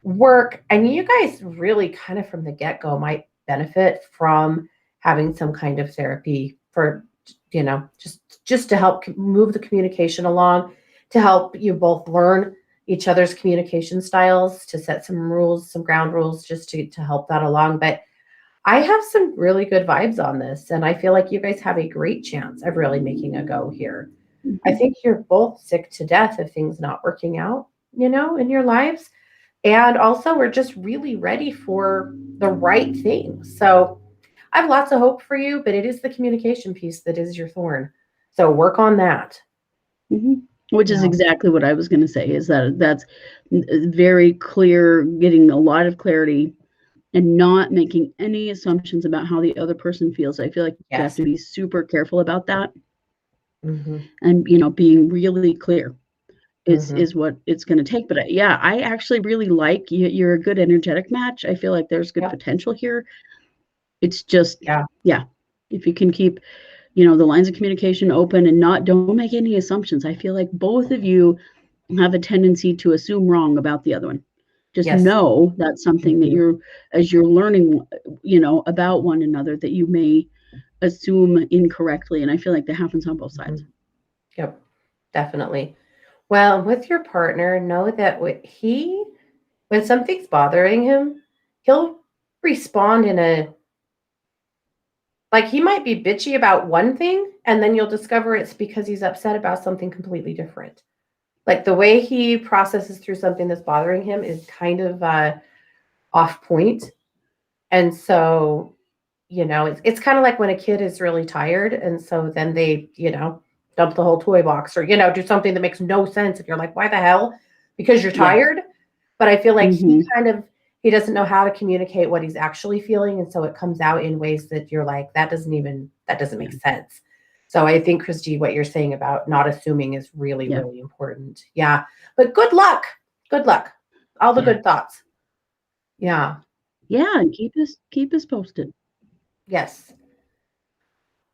A: work. And you guys really kind of from the get-go might benefit from having some kind of therapy for, just to help move the communication along, to help you both learn each other's communication styles, to set some rules, some ground rules, just to help that along. But I have some really good vibes on this, and I feel like you guys have a great chance of really making a go here. I think you're both sick to death of things not working out, in your lives. And also, we're just really ready for the right thing. So I have lots of hope for you, but it is the communication piece that is your thorn. So work on that.
B: Mm-hmm. Which is
A: Yeah.
B: exactly what I was going to say, is that's very clear, getting a lot of clarity and not making any assumptions about how the other person feels. I feel like you have
A: Yes.
B: to be super careful about that.
A: Mm-hmm.
B: And, being really clear
A: Mm-hmm.
B: is what it's going to take. But yeah, I actually really like you. You're a good energetic match. I feel like there's good
A: Yep.
B: potential here. It's just,
A: Yeah.
B: if you can keep, the lines of communication open and don't make any assumptions. I feel like both of you have a tendency to assume wrong about the other one. Just
A: Yes.
B: know that's something that as you're learning, about one another, that you may assume incorrectly. And I feel like that happens on both sides.
A: Yep. Definitely. Well, with your partner, know that when something's bothering him, he'll respond like he might be bitchy about one thing, and then you'll discover it's because he's upset about something completely different. Like the way he processes through something that's bothering him is kind of off point. And so, it's kind of like when a kid is really tired, and so then they, dump the whole toy box or, do something that makes no sense. If you're like, why the hell? Because you're
B: Yeah.
A: tired. But I feel like
B: Mm-hmm.
A: he doesn't know how to communicate what he's actually feeling. And so it comes out in ways that you're like, that doesn't make sense. So I think, Christy, what you're saying about not assuming is really,
B: Yeah.
A: really important. Yeah. But good luck. Good luck. All the good thoughts. Yeah.
B: Yeah. And keep us posted.
A: Yes.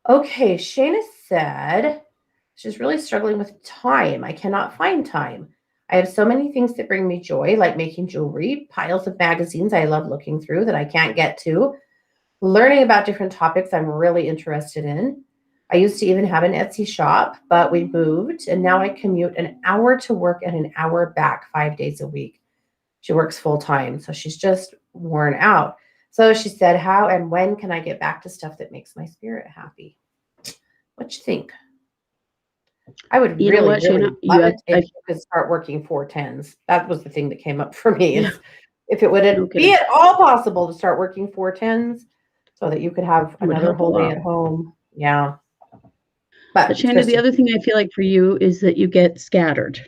A: Okay. Shayna said she's really struggling with time. I cannot find time. I have so many things that bring me joy, like making jewelry, piles of magazines I love looking through that I can't get to, learning about different topics I'm really interested in. I used to even have an Etsy shop, but we moved, and now I commute an hour to work and an hour back 5 days a week. She works full time, so she's just worn out. So she said, how and when can I get back to stuff that makes my spirit happy? What you think? I would
B: You know
A: really,
B: what,
A: really
B: Shayna?
A: love it if you could start working 4 10s. That was the thing that came up for me,
B: Yeah.
A: is if it
B: No
A: would be
B: kidding.
A: at all possible to start working 4 10s so that you could have
B: It would
A: another
B: help a
A: whole day
B: lot.
A: at home. Yeah.
B: But
A: But
B: Shayna, the
A: Christy,
B: other thing I feel like for you is that you get scattered,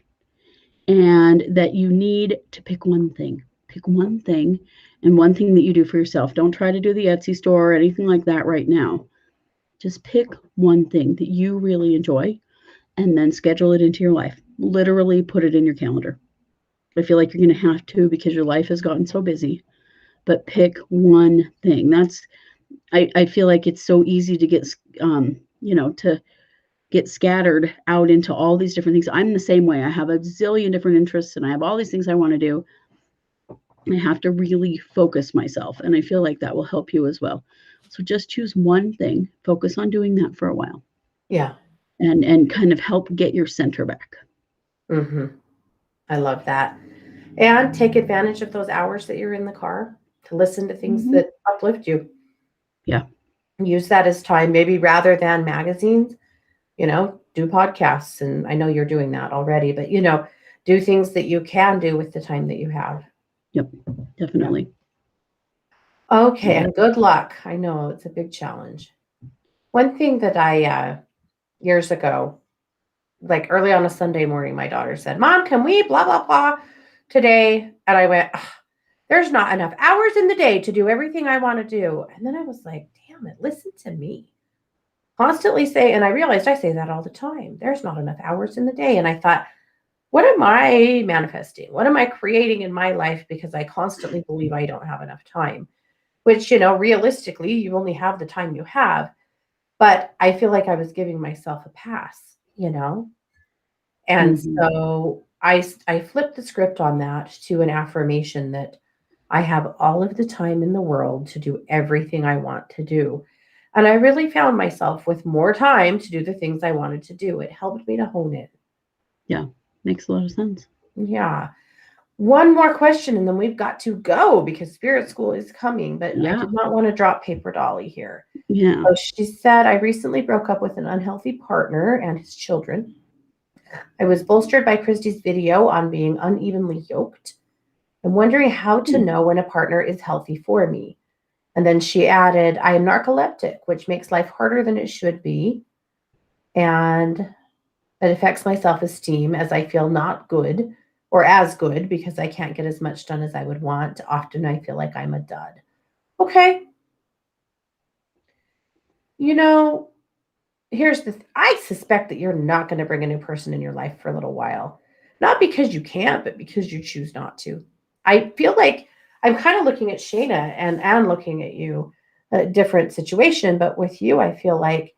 B: and that you need to pick one thing. Pick one thing And one thing that you do for yourself, don't try to do the Etsy store or anything like that right now. Just pick one thing that you really enjoy and then schedule it into your life. Literally put it in your calendar. I feel like you're going to have to because your life has gotten so busy. But pick one thing. I feel like it's so easy to get, to get scattered out into all these different things. I'm the same way. I have a zillion different interests and I have all these things I want to do. I have to really focus myself. And I feel like that will help you as well. So just choose one thing, focus on doing that for a while.
A: Yeah.
B: And kind of help get your center back.
A: I love that. And take advantage of those hours that you're in the car to listen to things that uplift you.
B: Yeah.
A: Use that as time, maybe rather than magazines, do podcasts. And I know you're doing that already, but, do things that you can do with the time that you have.
B: Yep, definitely.
A: Yeah. Okay. And good luck. I know it's a big challenge. One thing that I, years ago, like early on a Sunday morning, my daughter said, "Mom, can we blah, blah, blah today?" And I went, "There's not enough hours in the day to do everything I want to do." And then I was like, damn it, listen to me. Constantly say, and I realized I say that all the time. There's not enough hours in the day. And I thought, what am I manifesting? What am I creating in my life? Because I constantly believe I don't have enough time, which, realistically, you only have the time you have. But I feel like I was giving myself a pass, And so I flipped the script on that to an affirmation that I have all of the time in the world to do everything I want to do. And I really found myself with more time to do the things I wanted to do. It helped me to hone it.
B: Yeah, makes a lot of sense.
A: Yeah. One more question and then we've got to go because Spirit School is coming, but I did not want to drop Paper Dolly here.
B: Yeah.
A: So she said, "I recently broke up with an unhealthy partner and his children. I was bolstered by Christy's video on being unevenly yoked. I'm wondering how to know when a partner is healthy for me." And then she added, "I am narcoleptic, which makes life harder than it should be. And it affects my self-esteem as I feel not good or as good because I can't get as much done as I would want. Often I feel like I'm a dud." Okay. Here's I suspect that you're not going to bring a new person in your life for a little while. Not because you can't, but because you choose not to. I feel like I'm kind of looking at Shayna and looking at you, a different situation. But with you, I feel like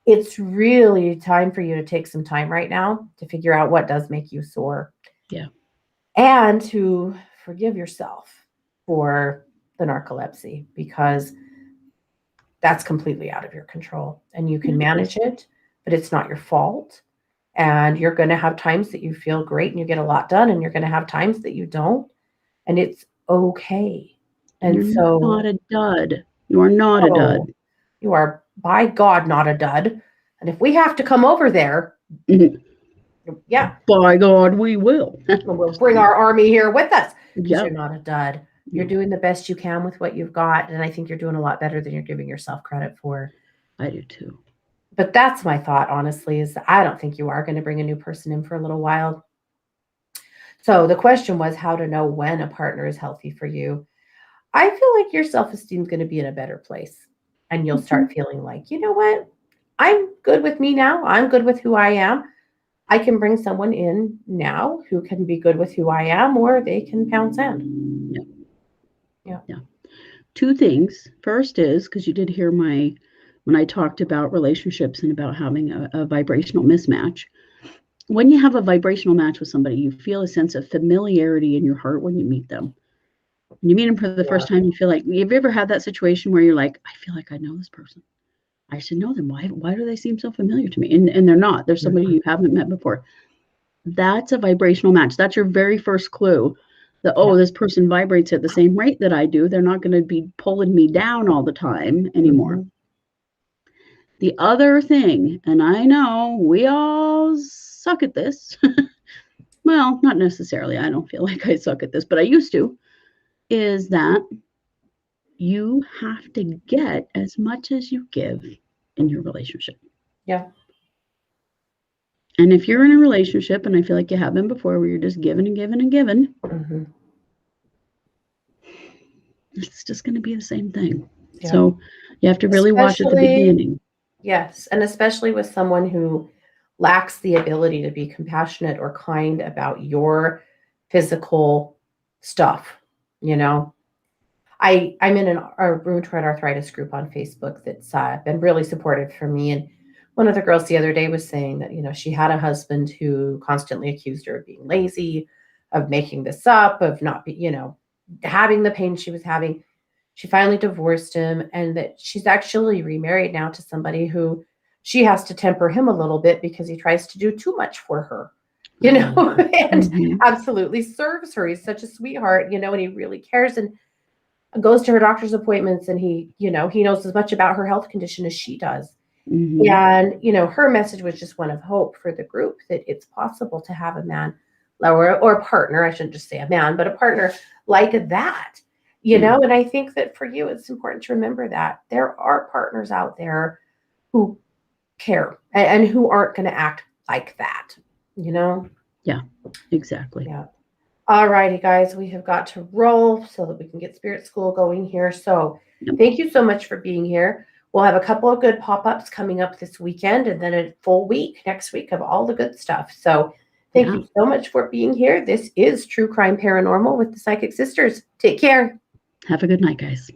A: it's really time for you to take some time right now to figure out what does make you sore.
B: Yeah.
A: And to forgive yourself for the narcolepsy because that's completely out of your control and you can manage it, but it's not your fault. And you're going to have times that you feel great and you get a lot done, and you're going to have times that you don't, and it's okay. And
B: you're not a dud. You are not a dud.
A: You are, by God, not a dud. And if we have to come over there, yeah,
B: by God, we will.
A: We'll bring our army here with us because
B: Yep.
A: You're not a dud. You're doing the best you can with what you've got, and I think you're doing a lot better than you're giving yourself credit for.
B: I do too.
A: But that's my thought, honestly, is I don't think you are going to bring a new person in for a little while. So the question was how to know when a partner is healthy for you. I feel like your self-esteem is going to be in a better place, and you'll start feeling like, you know what? I'm good with me now. I'm good with who I am. I can bring someone in now who can be good with who I am, or they can pound sand.
B: Yeah. Two things. First is, because you did hear when I talked about relationships and about having a vibrational mismatch. When you have a vibrational match with somebody, you feel a sense of familiarity in your heart when you meet them. When you meet them for the first time, you feel like, have you ever had that situation where you're like, I feel like I know this person. I should know them. Why do they seem so familiar to me? And they're not. They're somebody you haven't met before. That's a vibrational match. That's your very first clue that, this person vibrates at the same rate that I do. They're not going to be pulling me down all the time anymore. The other thing, and I know we all suck at this. Well, not necessarily. I don't feel like I suck at this, but I used to, is that you have to get as much as you give in your relationship.
A: Yeah.
B: And if you're in a relationship, and I feel like you have been before, where you're just giving and giving and giving, it's just going to be the same thing.
A: Yeah.
B: So you have to really watch at the beginning.
A: Yes. And especially with someone who lacks the ability to be compassionate or kind about your physical stuff, you know. I'm in a rheumatoid arthritis group on Facebook that's been really supportive for me. And one of the girls the other day was saying that, she had a husband who constantly accused her of being lazy, of making this up, of not be, having the pain she was having. She finally divorced him, and that she's actually remarried now to somebody who she has to temper him a little bit because he tries to do too much for her, and absolutely serves her. He's such a sweetheart, and he really cares and goes to her doctor's appointments, and he knows as much about her health condition as she does. And, her message was just one of hope for the group, that it's possible to have a man or a partner. I shouldn't just say a man, but a partner like that, and I think that for you, it's important to remember that there are partners out there who care and who aren't going to act like that,
B: Yeah, exactly.
A: Yeah. All righty, guys, we have got to roll so that we can get Spirit School going here. So thank you so much for being here. We'll have a couple of good pop-ups coming up this weekend, and then a full week next week of all the good stuff. So thank you so much for being here. This is True Crime Paranormal with the Psychic Sisters. Take care.
B: Have a good night, guys.